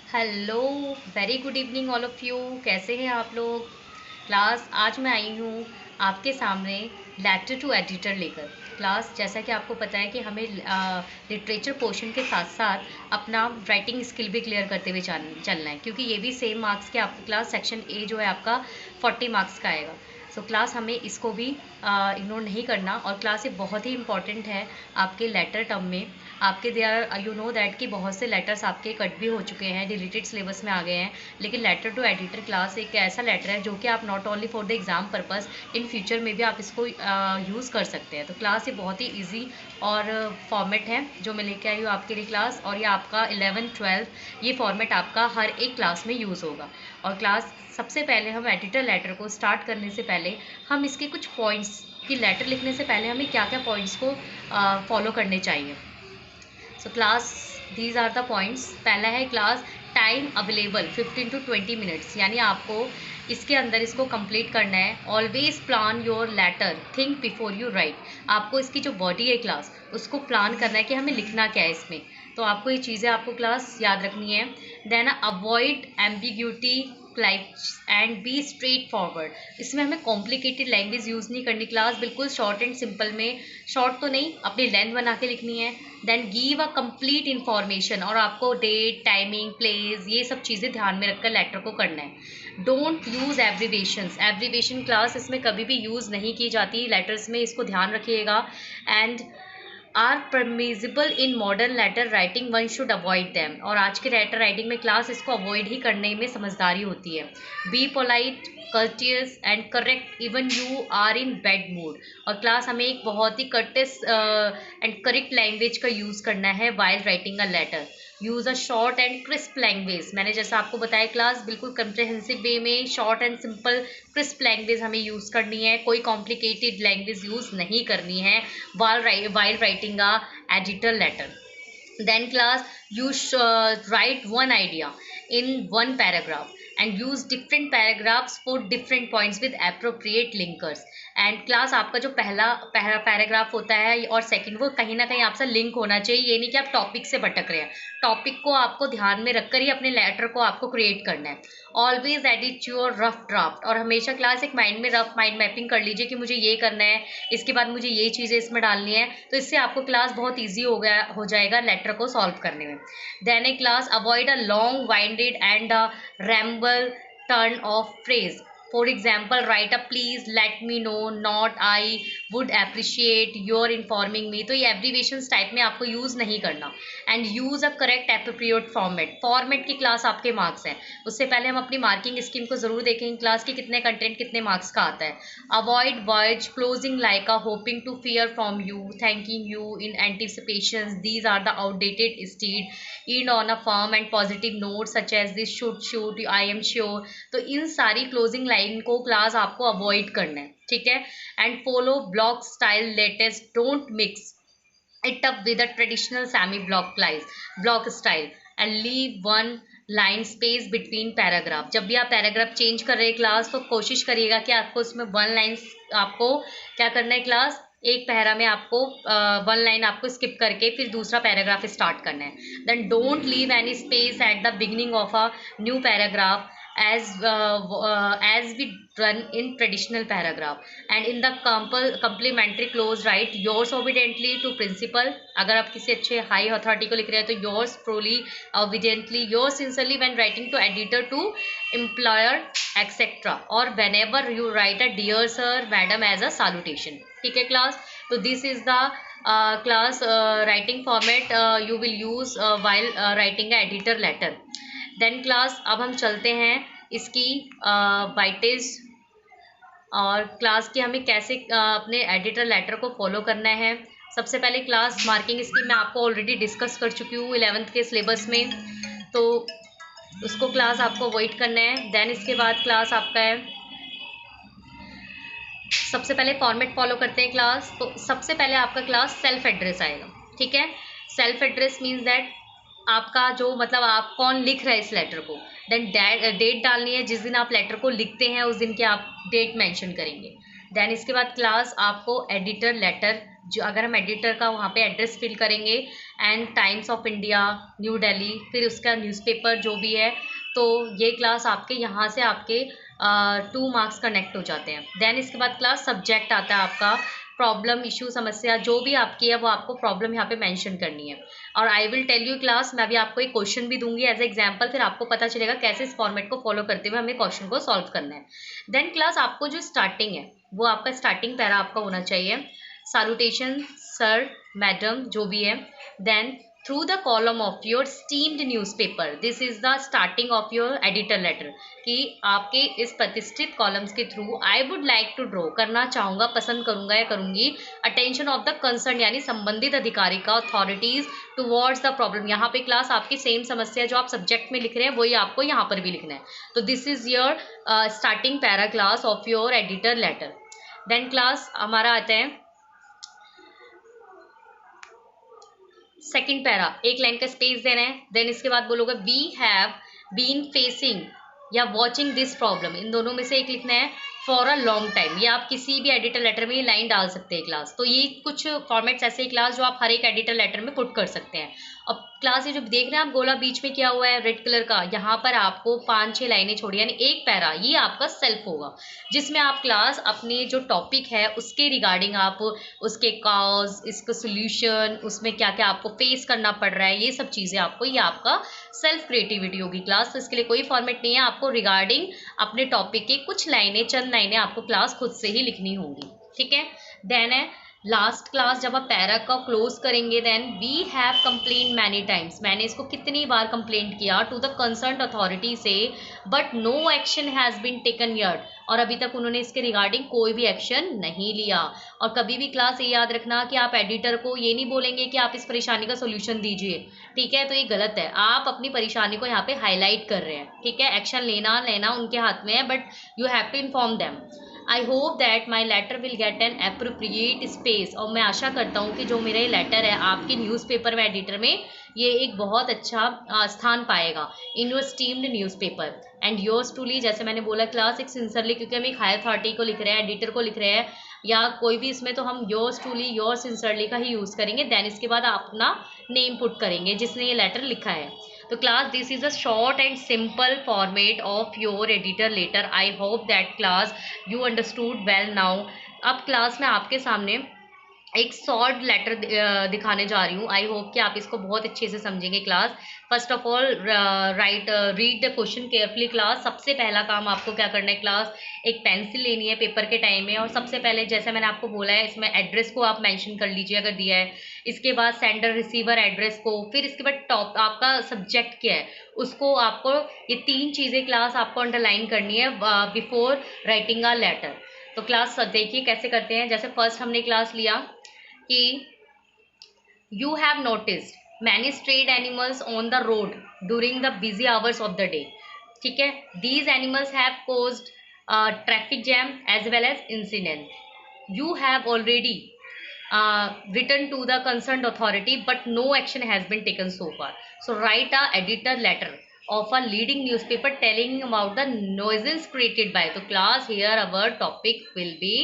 Hello, very good evening all of you. कैसे हैं आप लोग? क्लास आज मैं आई हूँ आपके सामने लेटर टू एडिटर लेकर। क्लास जैसा कि आपको पता है कि हमें लिटरेचर पोर्शन के साथ साथ अपना राइटिंग स्किल भी क्लियर करते हुए चलना है, क्योंकि ये भी सेम मार्क्स के आपको क्लास सेक्शन ए जो है आपका 40 मार्क्स का आएगा। सो क्लास हमें इसको भी इग्नोर नहीं करना, और क्लास ये बहुत ही इंपॉर्टेंट है आपके लेटर टर्म में। आपके देयर यू नो दैट कि बहुत से लेटर्स आपके कट भी हो चुके हैं, डिलीटेड सिलेबस में आ गए हैं, लेकिन लेटर टू एडिटर क्लास एक ऐसा लेटर है जो कि आप not only for the exam purpose, in future में भी आप इसको यूज़ कर सकते हैं। तो क्लास ये बहुत ही ईजी और फॉर्मेट है जो मैं लेके आई हूँ आपके लिए क्लास, और ये आपका 11th-12th ये फॉर्मेट आपका हर एक क्लास में यूज़ होगा। और क्लास सबसे पहले हम एडिटर लेटर को स्टार्ट करने से पहले हम इसके कुछ पॉइंट्स कि लेटर लिखने से पहले हमें क्या क्या पॉइंट्स को फॉलो करने चाहिए। So class these are the points. पहला है class time available 15 to 20 minutes, यानी आपको इसके अंदर इसको कंप्लीट करना है। Always plan your letter, think before you write. आपको इसकी जो बॉडी है क्लास उसको प्लान करना है कि हमें लिखना क्या है इसमें। तो आपको ये चीज़ें आपको क्लास याद रखनी है। Then avoid ambiguity like and be straightforward. इसमें हमें कॉम्प्लिकेटेड लैंग्वेज यूज़ नहीं करनी क्लास, बिल्कुल शॉर्ट एंड सिंपल में, शॉर्ट तो नहीं, अपनी लेंथ बना के लिखनी है। Then give a complete information, और आपको डेट, टाइमिंग, प्लेस, ये सब चीज़ें ध्यान में रखकर लेटर को करना है। Don't use abbreviations. Abbreviation class इसमें कभी भी यूज़ नहीं की जाती लेटर्स में, इसको ध्यान रखिएगा। And are permissible in modern letter writing, one should avoid them. और आज के लेटर राइटिंग में क्लास इसको अवॉइड ही करने में समझदारी होती है। Be polite, courteous and correct even you are in bad mood. और क्लास हमें एक बहुत ही कर्टियस एंड करेक्ट लैंग्वेज का यूज़ करना है while writing a letter. Use a short and crisp language. मैंने जैसा आपको बताया क्लास, बिल्कुल कंप्रहेंसिव वे में short and simple crisp language हमें यूज़ करनी है, कोई कॉम्प्लिकेटेड लैंग्वेज यूज़ नहीं करनी है while writing a editor letter. Then class, you write one idea in one paragraph and use different paragraphs for different points with appropriate linkers. And class आपका जो पहला पैराग्राफ होता है और सेकंड, वो कहीं ना कहीं आपसे लिंक होना चाहिए। ये नहीं कि आप टॉपिक से भटक रहे हैं, टॉपिक को आपको ध्यान में रखकर ही अपने लेटर को आपको क्रिएट करना है। Always edit your rough draft, और हमेशा क्लास एक माइंड में रफ माइंड मैपिंग कर लीजिए कि मुझे ये करना है, इसके बाद मुझे ये चीज़ें इसमें डालनी है। तो इससे आपको क्लास बहुत ईजी हो जाएगा लेटर को सॉल्व करने में। Then a class avoid a long winded and a ramble turn of phrase. For example, write a please, let me know, not, I would appreciate, your informing me. तो ये abbreviation type में आपको use नहीं करना। And use a correct appropriate format की class आपके marks हैं। उससे पहले हम अपनी मार्किंग स्कीम को ज़रूर देखेंगे क्लास की, कितने कंटेंट कितने मार्क्स का आता है। Avoid words closing like a hoping to fear from you, thanking you, in anticipation, these are the outdated steed. And on a firm and positive note such as this should should, I am sure. तो इन सारी closing line को class आपको avoid करना है, ठीक है। And follow block style latest, don't mix it up with a traditional semi block style, and leave one line space between paragraph। जब भी आप पैराग्राफ चेंज कर रहे हैं क्लास, तो कोशिश करिएगा कि आपको उसमें वन लाइन, आपको क्या करना है क्लास, एक पैरा में आपको वन लाइन आपको स्किप करके फिर दूसरा पैराग्राफ स्टार्ट करना है। Then don't leave any space at the beginning of a new paragraph as we run in traditional paragraph। and in the complementary clause write yours obediently to principal। अगर आप किसी अच्छे high authority को लिख रहे हैं तो yours truly obediently, yours sincerely when writing to editor, to employer, etc। और whenever you write a dear sir, madam as a salutation। ठीक है क्लास। तो this is the class writing format you will use while writing a editor letter। Then class अब हम चलते हैं इसकी वाइटेज, और क्लास की हमें कैसे अपने एडिटर लेटर को फॉलो करना है। सबसे पहले क्लास मार्किंग स्कीम मैं आपको ऑलरेडी डिस्कस कर चुकी हूँ 11th के सिलेबस में, तो उसको क्लास आपको अवॉइड करना है। देन इसके बाद क्लास आपका है, सबसे पहले फॉर्मेट फॉलो करते हैं क्लास। तो सबसे पहले आपका क्लास सेल्फ एड्रेस आएगा, ठीक है। सेल्फ एड्रेस मीन्स दैट आपका जो मतलब आप कौन लिख रहा है इस लेटर को। देन डेट डालनी है, जिस दिन आप लेटर को लिखते हैं उस दिन की आप डेट मेंशन करेंगे। देन इसके बाद क्लास आपको एडिटर लेटर जो अगर हम एडिटर का वहाँ पे एड्रेस फिल करेंगे and times of India, new Delhi, फिर उसका न्यूज़पेपर जो भी है, तो ये क्लास आपके यहाँ से आपके 2 मार्क्स कनेक्ट हो जाते हैं। देन इसके बाद क्लास सब्जेक्ट आता है आपका, प्रॉब्लम, इशू, समस्या जो भी आपकी है वो आपको प्रॉब्लम यहाँ पे मेंशन करनी है। और I will tell you class, मैं अभी आपको एक क्वेश्चन भी दूंगी एज एग्जांपल, फिर आपको पता चलेगा कैसे इस फॉर्मेट को फॉलो करते हुए हमें क्वेश्चन को सॉल्व करना है। देन क्लास आपको जो स्टार्टिंग है वो आपका स्टार्टिंग पैरा आपका होना चाहिए, सैल्यूटेशन सर, मैडम जो भी है। Then through the column of your esteemed newspaper, this is the starting of your editor letter, कि आपके इस प्रतिष्ठित कॉलम्स के through I would like to draw, करना चाहूँगा, पसंद करूँगा या करूँगी, अटेंशन ऑफ द कंसर्न यानी संबंधित अधिकारी का, अथॉरिटीज टुवर्ड्स द प्रॉब्लम। यहाँ पे क्लास आपकी सेम समस्या जो आप सब्जेक्ट में लिख रहे हैं वही आपको यहाँ पर भी लिखना है। तो this is your starting para class of your editor letter. Then class हमारा आता है सेकंड पैरा, एक लाइन का स्पेस देना है। देन इसके बाद बोलोगे वी हैव बीन फेसिंग या वॉचिंग दिस प्रॉब्लम, इन दोनों में से एक लिखना है, फॉर अ लॉन्ग टाइम। ये आप किसी भी एडिटर लेटर में ये लाइन डाल सकते हैं क्लास। तो ये कुछ फॉर्मेट्स ऐसे ही क्लास जो आप हर एक एडिटर लेटर में पुट कर सकते हैं। अब क्लास ये जो देख रहे हैं आप गोला बीच में किया हुआ है रेड कलर का, यहाँ पर आपको 5-6 लाइनें छोड़ी, यानी एक पैरा ये आपका सेल्फ होगा, जिसमें आप क्लास अपने जो टॉपिक है उसके रिगार्डिंग आप उसके कॉज, इसका सोल्यूशन, उसमें क्या क्या आपको फेस करना पड़ रहा है, ये सब चीज़ें आपको, ये आपका सेल्फ क्रिएटिविटी होगी क्लास। तो इसके लिए कोई फॉर्मेट नहीं है, आपको रिगार्डिंग अपने टॉपिक के कुछ लाइनें, चंद लाइनें आपको क्लास खुद से ही लिखनी होंगी, ठीक है। देन है लास्ट क्लास, जब आप पैरा का क्लोज करेंगे, then we have complain many times, मैंने इसको कितनी बार कंप्लेंट किया टू द कंसर्न अथॉरिटी से, but no action has been taken yet, और अभी तक उन्होंने इसके रिगार्डिंग कोई भी एक्शन नहीं लिया। और कभी भी क्लास ये याद रखना कि आप एडिटर को ये नहीं बोलेंगे कि आप इस परेशानी का सोल्यूशन दीजिए, ठीक है, तो ये गलत है। आप अपनी परेशानी को यहाँ पे हाईलाइट कर रहे हैं, ठीक है, एक्शन लेना उनके हाथ में है, but you have to inform them. I hope that my letter will get an appropriate space, और मैं आशा करता हूँ कि जो मेरा ये लेटर है आपके न्यूज़पेपर में, एडिटर में, ये एक बहुत अच्छा स्थान पाएगा in your esteemed newspaper. And yours truly, जैसे मैंने बोला क्लास, एक सिंसरली, क्योंकि हम एक हायर अथॉरिटी को लिख रहे हैं, एडिटर को लिख रहे हैं या कोई भी, इसमें तो हम योर्स ट्रूली, योर सिंसरली का ही यूज़ करेंगे। देन इसके बाद आप अपना नेम पुट करेंगे जिसने ये लेटर लिखा है। तो class this is a short and simple format of your editor letter. I hope that class you understood well now. अब क्लास में आपके सामने एक शॉर्ट लेटर दिखाने जा रही हूँ। आई होप कि आप इसको बहुत अच्छे से समझेंगे class. First of all read the question carefully class. सबसे पहला काम आपको क्या करना है क्लास, एक पेंसिल लेनी है पेपर के टाइम में, और सबसे पहले जैसे मैंने आपको बोला है इसमें एड्रेस को आप मेंशन कर लीजिए अगर दिया है, इसके बाद सेंडर रिसीवर एड्रेस को, फिर इसके बाद टॉप आपका सब्जेक्ट क्या है उसको, आपको ये 3 चीज़ें क्लास आपको अंडरलाइन करनी है बिफोर राइटिंग अ लेटर। तो क्लास देखिए कैसे करते हैं। जैसे फर्स्ट हमने क्लास लिया कि you have noticed many strayed animals on the road during the busy hours of the day, ठीक है, these animals have caused traffic jam as well as incident, you have already written to the concerned authority but no action has been taken so far, so write a editor letter of a leading newspaper telling about the nuisance created by, तो class here our topic will be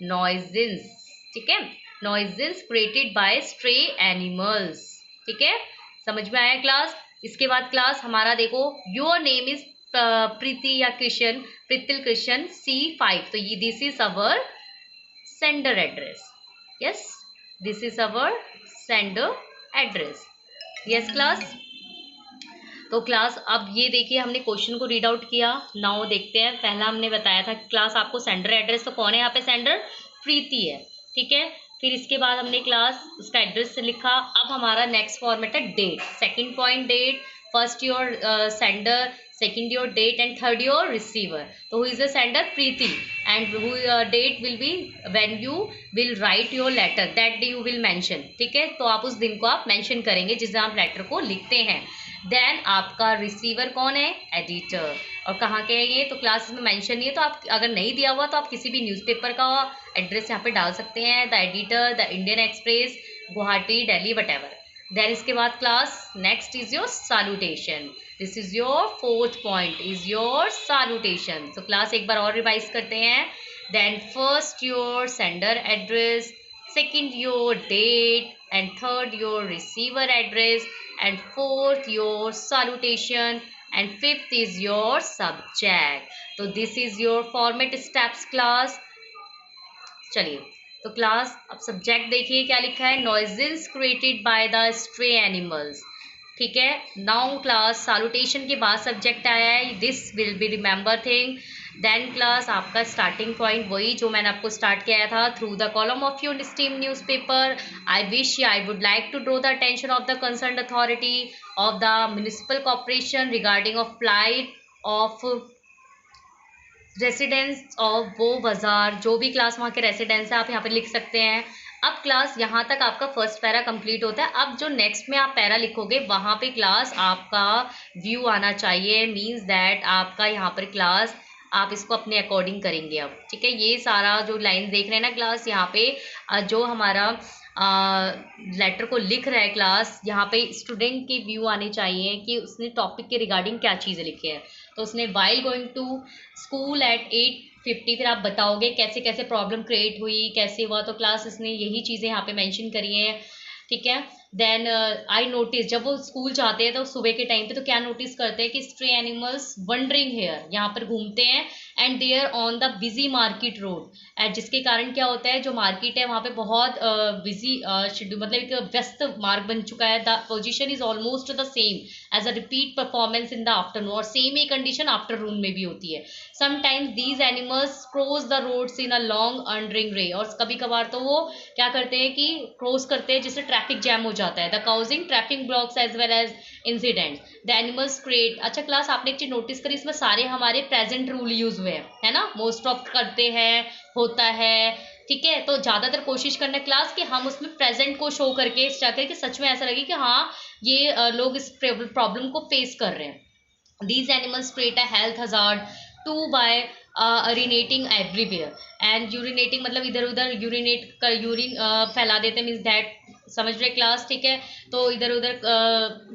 nuisance, ठीक है, nuisance created by stray animals, ठीक है, समझ में आया class. इसके बाद क्लास हमारा देखो, योर नेम इज प्रीति या कृष्ण, प्रीतिल कृष्ण C5, तो ये this is our sender address, yes, this is our sender address, yes class। तो क्लास अब ये देखिए हमने क्वेश्चन को रीड आउट किया, नाउ देखते हैं। पहला हमने बताया था क्लास आपको सेंडर एड्रेस, तो कौन है यहाँ पे सेंडर, प्रीति है, ठीक है। फिर इसके बाद हमने क्लास उसका एड्रेस लिखा। अब हमारा नेक्स्ट फॉर्मेट है date, second point date, first your sender, second your date, and third your receiver, so who is the sender, Preeti, and who date will be when you will write your letter, that day you will mention, ठीक है, तो आप उस दिन को आप mention करेंगे जिस दिन आप लेटर को लिखते हैं। देन आपका रिसीवर कौन है, एडिटर, और कहाँ के है ये, तो क्लास में मेंशन नहीं है, तो आप अगर नहीं दिया हुआ तो आप किसी भी न्यूज़पेपर का एड्रेस यहाँ पे डाल सकते हैं, the editor, the Indian Express, Guwahati, Delhi, whatever. Then इसके बाद class next is your salutation, this is your fourth point is your salutation. तो क्लास एक बार और रिवाइज करते हैं। Then first your sender address, second your date, and third your receiver address, and fourth your salutation, and fifth is your subject. तो this is your format steps class. चलिए, तो class अब subject देखिए क्या लिखा है, noises created by the stray animals. ठीक है, नाउ क्लास सैल्यूटेशन के बाद सब्जेक्ट आया है, this will be remember thing. Then class आपका स्टार्टिंग पॉइंट वही जो मैंने आपको स्टार्ट किया था, through the column of your steam newspaper I would like to draw the attention of the concerned authority of the municipal corporation regarding of flight of residence of वो बाज़ार, जो भी क्लास वहाँ के रेसिडेंस है आप यहाँ पे लिख सकते हैं। अब क्लास यहाँ तक आपका फर्स्ट पैरा कंप्लीट होता है। अब जो नेक्स्ट में आप पैरा लिखोगे वहाँ पे क्लास आपका व्यू आना चाहिए, मींस दैट आपका यहाँ पर क्लास आप इसको अपने अकॉर्डिंग करेंगे अब। ठीक है, ये सारा जो लाइन देख रहे हैं ना क्लास, यहाँ पे जो हमारा लेटर को लिख रहा है क्लास, यहाँ पे स्टूडेंट के व्यू आने चाहिए कि उसने टॉपिक के रिगार्डिंग क्या चीज़ें लिखी है। तो उसने while going to school at 8:50, फिर आप बताओगे कैसे कैसे प्रॉब्लम क्रिएट हुई, कैसे हुआ, तो क्लास इसने यही चीज़ें यहाँ पे मेंशन करी हैं। ठीक है, देन आई नोटिस, जब वो स्कूल जाते हैं तो सुबह के टाइम पे तो क्या नोटिस करते हैं कि स्ट्रे एनिमल्स वंडरिंग हेयर, यहाँ पर घूमते हैं, and there on the busy market road, जिसके कारण क्या होता है, जो मार्केट है वहाँ पे बहुत बिजी शेड्यूल, मतलब एक व्यस्त मार्ग बन चुका है। The position is almost the same as a repeat performance in the afternoon, और सेम ही कंडीशन आफ्टरनून में भी होती है। Sometimes these animals cross the roads in a long wandering ray, और कभी कभार तो वो क्या करते हैं कि क्रॉस करते हैं जिससे ट्रैफिक जैम हो जाता है, the causing traffic blocks as well as incident the animals create. अच्छा क्लास, आपने एक चीज नोटिस करी, इसमें सारे हमारे प्रेजेंट रूल यूज हुए हैं, है ना, मोस्ट ऑफ करते हैं, होता है। ठीक है, तो ज़्यादातर कोशिश करना क्लास कि हम उसमें प्रेजेंट को शो करके चाहते हैं कि सच में ऐसा लगे कि हाँ ये लोग इस प्रॉब्लम को फेस कर रहे हैं। These animals create a health hazard too by urinating everywhere, and urinating मतलब इधर उधर यूरिनेट कर, यूरिन फैला देते हैं, मीन्स दैट, समझ रहे क्लास। ठीक है, तो इधर उधर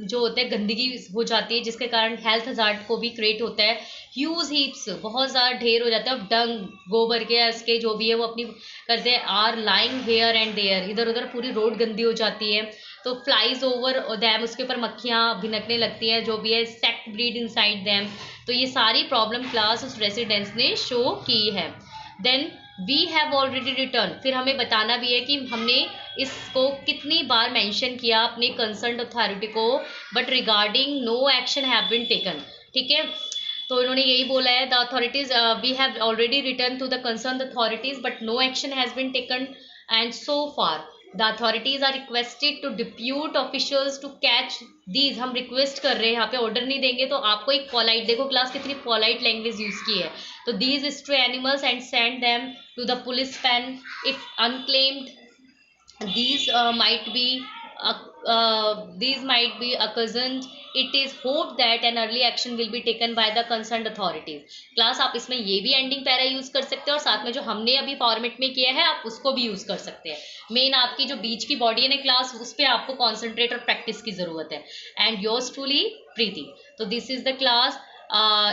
जो होते हैं गंदगी हो जाती है, जिसके कारण हेल्थ हजार्ड को भी क्रिएट होता है। ह्यूज हीप्स, बहुत ज़्यादा ढेर हो जाता है, डंग, गोबर के, इसके जो भी है वो अपनी करते हैं, are lying here and there, इधर उधर पूरी रोड गंदी हो जाती है। तो फ्लाइज ओवर दैम, उसके ऊपर मक्खियाँ भिनकने लगती हैं, जो भी है, सेक्ट ब्रीड इनसाइड दैम। तो ये सारी प्रॉब्लम क्लास उस रेसिडेंस ने शो की है। Then we have already return, फिर हमें बताना भी है कि हमने इसको कितनी बार मेंशन किया अपने कंसर्न अथॉरिटी को, but regarding no action have been taken. ठीक है, तो इन्होंने यही बोला है, the authorities we have already return to the concern authorities but no action has been taken, and so far the authorities are requested to depute officials to catch these. हम request कर रहे हैं, यहाँ पे ऑर्डर नहीं देंगे तो आपको एक पॉलाइट, देखो क्लास कितनी पॉलाइट लैंग्वेज यूज की है, तो these stray animals and send them to the police pen if unclaimed, these might be occasioned. It is hoped that an early action will be taken by the concerned authorities. Class आप इसमें ये भी ending para use कर सकते हैं, और साथ में जो हमने अभी फॉर्मेट में किया है आप उसको भी यूज कर सकते हैं। मेन आपकी जो बीच की बॉडी है ना क्लास, उस पर आपको कॉन्सेंट्रेट और प्रैक्टिस की जरूरत है। And yours truly Preeti. तो this is the class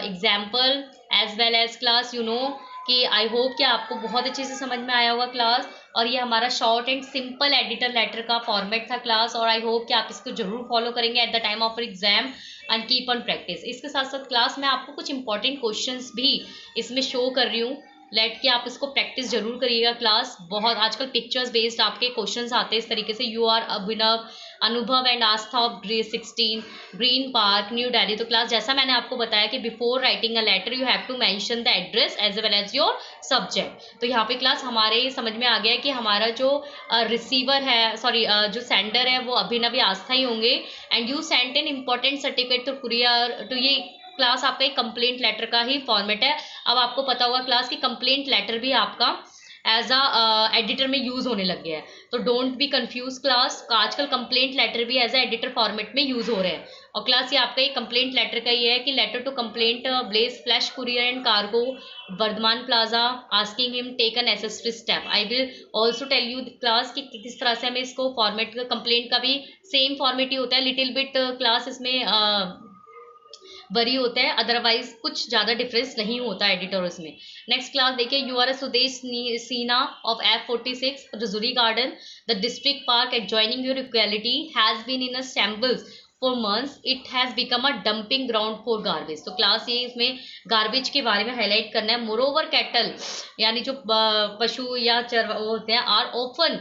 example as well as class, you know कि आई होप कि आपको बहुत अच्छे से समझ में आया होगा क्लास। और ये हमारा short and simple editor letter का फॉर्मेट था क्लास, और आई होप कि आप इसको जरूर फॉलो करेंगे at the time of exam and keep on practice. इसके साथ साथ क्लास में आपको कुछ इंपॉर्टेंट क्वेश्चंस भी इसमें शो कर रही हूँ, लेट के आप इसको प्रैक्टिस जरूर करिएगा क्लास। बहुत आजकल पिक्चर्स बेस्ड आपके क्वेश्चंस आते हैं इस तरीके से, you are Abhinav, Anubhav and Aastha of grade 16 Green Park New Delhi. तो क्लास जैसा मैंने आपको बताया कि before writing a letter you have to mention the address as well as your subject. तो यहाँ पे क्लास हमारे समझ में आ गया कि हमारा जो रिसीवर है, सॉरी जो सेंडर है वो अभिनव आस्था ही होंगे, and you sent an important certificate to courier to. ये क्लास आपका एक कंप्लेंट लेटर का ही फॉर्मेट है। अब आपको पता होगा क्लास की कंप्लेंट लेटर भी आपका एज अ एडिटर में यूज होने लग गया है, तो डोंट बी कंफ्यूज क्लास। आजकल कंप्लेंट लेटर भी एज अ एडिटर फॉर्मेट में यूज हो रहे हैं। और क्लास ये आपका एक कंप्लेंट लेटर का ही है कि letter to complaint Blaze Flash Courier and Cargo Vardhaman Plaza asking him take an necessary step. I will also tell you class कि किस तरह से हमें इसको फॉर्मेट, कंप्लेंट का भी सेम फॉर्मेट ही होता है, लिटिल बिट क्लास इसमें वरी होता है, अदरवाइज कुछ ज़्यादा डिफरेंस नहीं होता एडिटर्स में। नेक्स्ट क्लास देखिए, you are Sudesh Seena of F46 Rajouri garden, the district park adjoining your equality has been in a shambles for months, it has become a dumping ground for garbage. तो class ये इसमें garbage के बारे में highlight करना है। Moreover cattle यानी जो पशु या चर होते हैं are often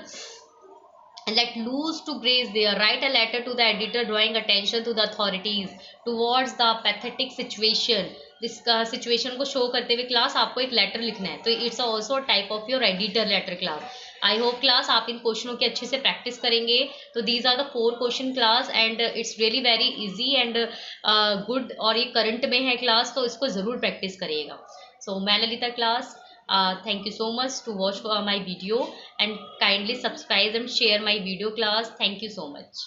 let loose to graze there. Write a letter to the editor drawing attention to the authorities towards the pathetic situation. this situation को शो करते हुए क्लास आपको एक लेटर लिखना है, तो it's also type of your editor letter class. I hope class आप इन क्वेश्चनों की अच्छे से प्रैक्टिस करेंगे। तो these are the 4 question class and it's really very easy and good, और ये करंट में है क्लास, तो इसको ज़रूर प्रैक्टिस करिएगा। सो मैं Lalita class, thank you so much to watch my video and kindly subscribe and share my video class. Thank you so much.